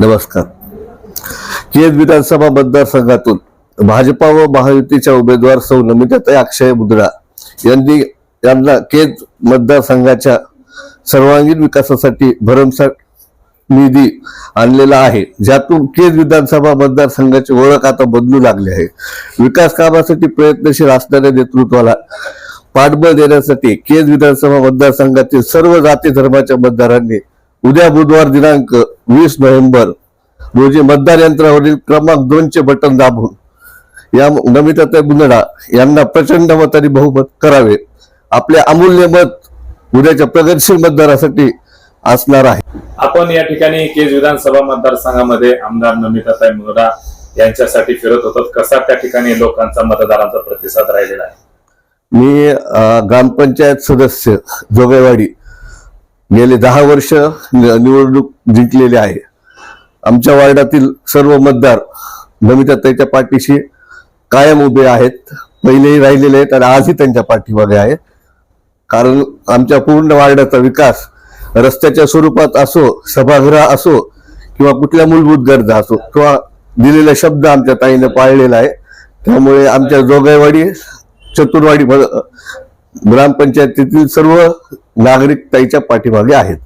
नमस्कार. केज विधानसभा मतदारसंघातून भाजपा व महायुतीच्या उमेदवार सौ नमिताताई अक्षय मुद्रा यांना केज मतदारसंघाच्या सर्वांगीण विकासासाठी भरमसाठ निधी आणलेला आहे, ज्यातून केज विधानसभा मतदारसंघाची ओळख आता बदलू लागली आहे. विकास कामासाठी प्रयत्नशील असणाऱ्या नेतृत्वाला पाठबळ देण्यासाठी केज विधानसभा मतदारसंघातील सर्व जाती धर्माच्या मतदारांनी उद्या बुधवार दिनांक 20 नोव्हेंबर रोजी मतदार यंत्रावरील क्रमांक 2 बटन दाबून या नमिताताई मुंदडा यांना प्रचंड मताने बहुमत करावे. आपले अमूल्य मत उद्याच्या प्रगतशील मतदारासाठी असणार आहे. आपण या ठिकाणी केज विधानसभा मतदारसंघामध्ये आमदार नमिताताई मुंदडा यांच्यासाठी फिरत होतो. कसा त्या ठिकाणी लोकांचा मतदारांचा प्रतिसाद राहिलेला आहे? मी ग्रामपंचायत सदस्य जोगेवाडी गेले 10 वर्ष निवडणूक जिंकलेली आहे. आमच्या वार्डातील सर्व मतदार नमिताताईच्या पाठीशी कायम उभे आहेत, पहिलेही राहिलेले आहेत आणि आजही त्यांच्या पाठीमागे आहेत. कारण आमच्या पूर्ण वार्डाचा विकास रस्त्याच्या स्वरूपात असो, सभागृह असो किंवा कुठल्या मूलभूत गरजा असो, किंवा दिलेला शब्द आमच्या ताईने पाळलेला आहे. त्यामुळे आमच्या जोगेवाडी चतुरवाडी ग्रामपंचायतीतील सर्व नागरिक ताईच्या पाठीमागे आहेत.